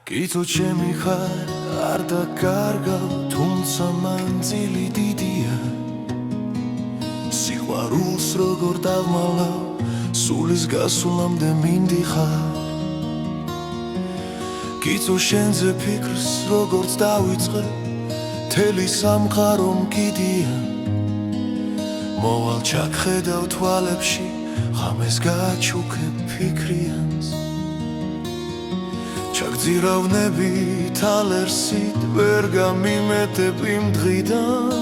კიცო ჩემი ხარ არ დაკარგავ, თუმცა მანძილი დიდია. სიყვარულს როგორ დავმალავ, სულის გასვლამდე მინდიხარ. კიცო შენზე ფიქრს როგორც დავიწყებ, მთელი სამყარო მკიდია. მოვალ ჩაგხედავ თვალებში, ღამეს გაჩუქებ ფიქრიანს. ჩაგძირავნებით ალერსით ვერ გამიმეტებ იმ დღიდან.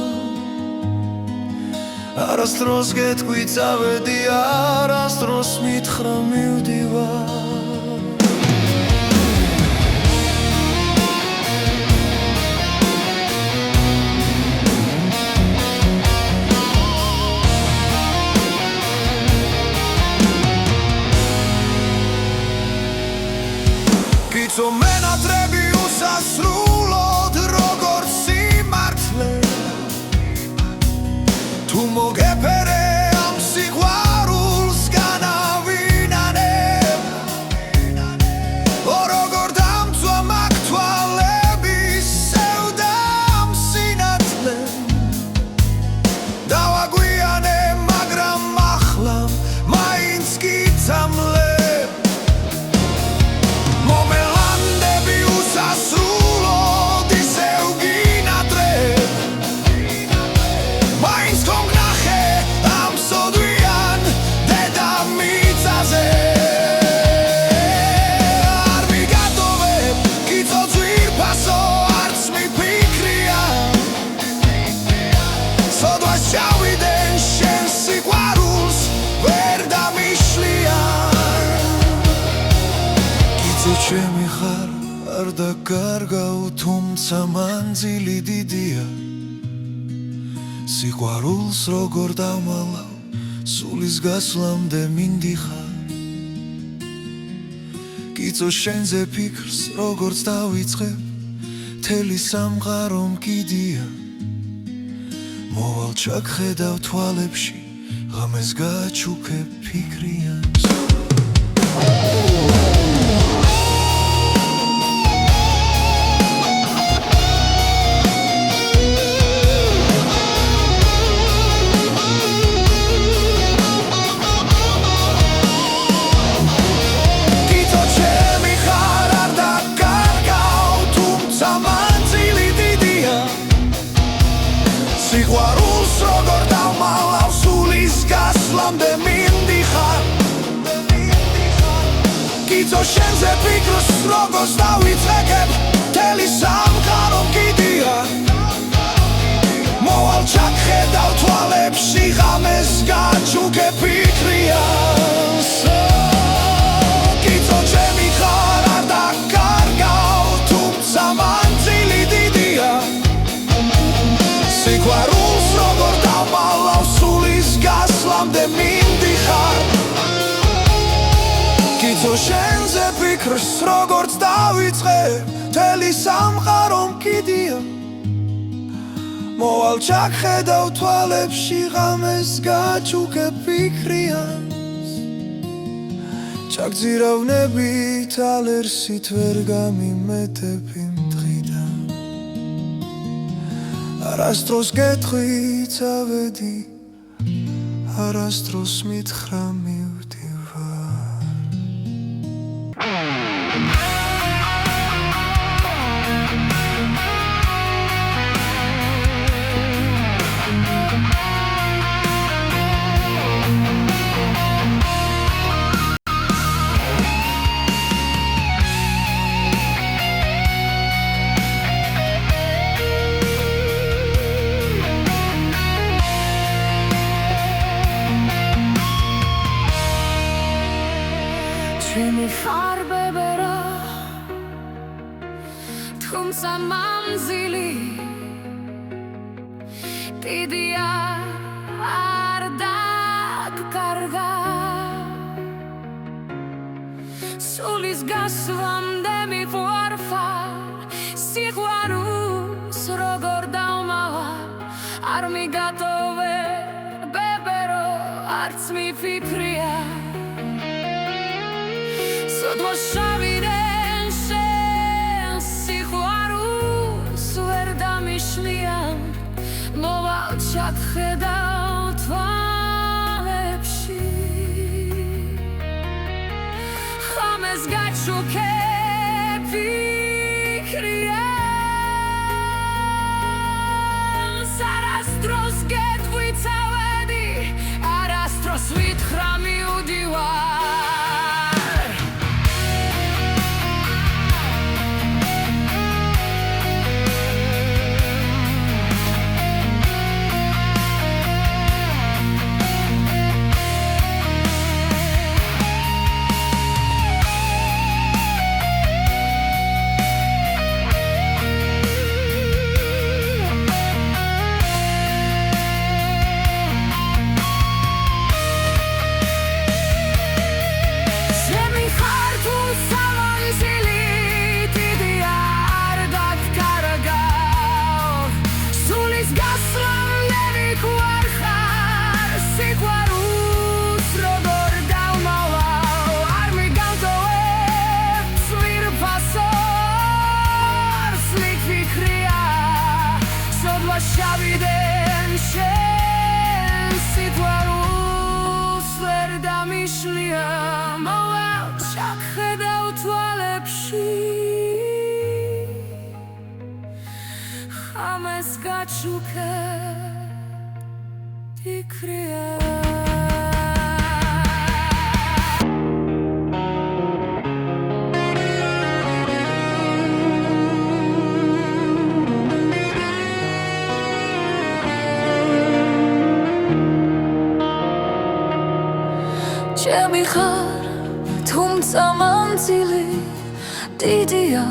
არასდროს გეტყვი წავედი, არასდროს მითხრა მივდივარ. კიცო მენატრები უსასრულოდ როგორც სიმართლე, თუ მოგეფერე ამ სიყვარულს განავინანებ. როგორ დამცვა მაგ თვალების სევდამ სინათლე, დავაგვიანე მაგრამ ახლა მაინც კი წამლე. ჩემი ხარ არ დაკარგავ, თუმცა მანძილი დიდია. სიყვარულს როგორ დავმალავ, სულის გასვლამდე მინდიხარ. კიცო შენზე ფიქრს როგორც დავიწყებ, მთელი სამყარო მკიდია. მოვალ ჩაგხედავ თვალებში, ღამეს გაჩუქებ ფიქრიანს. სიყვარულს როგორ დავმალავ, სულის გასვლამდე მინდიხარ. კიცო შენზე ფიქრს როგორც დავიწყებ, მთელი სამყარო მკიდია. მოვალ ჩაგხედავ თვალებში, ღამეს გაჩუქებ ფიქრიანს. კიცო ჩემი ხარ არ დაკარგავ, თუმცა მანძილი დიდია. სიყვარულს როგორ დავმალავ, სულის გასვლამდე მინდიხარ. კიცო შენზე ფიქრს როგორც დავიწყებ, მთელი სამყარო მკიდია. მოვალ ჩაგხედავ თვალებში, ღამეს გაჩუქებ ფიქრიანს. ჩაგძირავნებით ალერსით ვერ გამიმეტებ იმ დღიდან. არასდროს გეტყვი წავედი, არასდროს მითხრა მივდივარ. ჩემი ხარ ბებერა, თუმცა მანძილი დიდია. არ დაკარგა, სულის გასვლამდე მივარფარ. სიყვარულს როგორ დავმალავ, არ მიგატოვე ბებერო, არც მიფიქრია. სოდვა შავიდან შენ ჩაქ ხედავ თვალებში ხამეს გაჩუქე ფიქრია არასდროს გეტყვიცავედი არასდროს ვითხრა მივდივარ შავიდან შენ სიყვარულს ვერ დამიშლია მოვალ ჩაქ ხედავ თვალებში ხამეს გაჩუქე ფიქრია ჩემი ხარ თუმცა მანძილი დიდია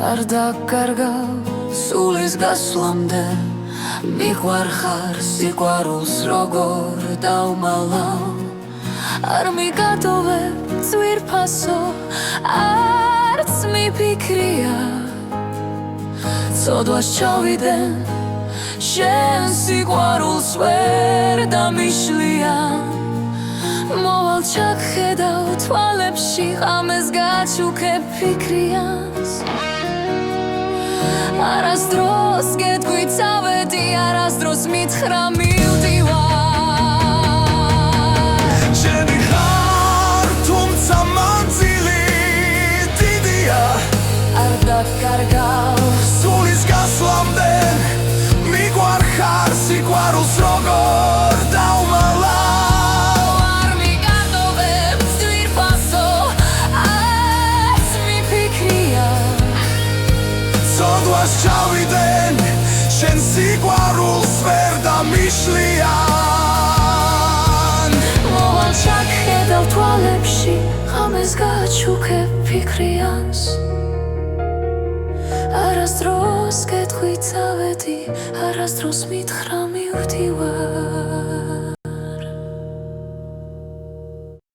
არ დაკარგავ სულის გასვლამდე მიყვარხარ სიყვარულს როგორ დავმალავ არ მიგატოვებ ძვირფასო არც მიფიქრია ცოდვას ჩავიდენ შენ სიყვარულს ვერ დამიშლია მოვალ ჩაქ ხედავ თვალებში ხამეს გაჩუქე ფიქრიანს არასდროს გეტყვიცავედი არასდროს მითხრა მივდივარ შენი ხარ თუმცა მანძილი დიდია არ დაკარგავ სულის გასვლამდე მიყვარხარ სიყვარულს როგორ დავმალავ ცოდვას ჩავიდენ შენ სიყვარულს ვერ დამიშლიან მოვალ ჩაქ ხედავ თვალებში ხამეს გაჩუქე ფიქრიანს არასდროს გეტყვიცავედი არასდროს მითხრა მივდივარ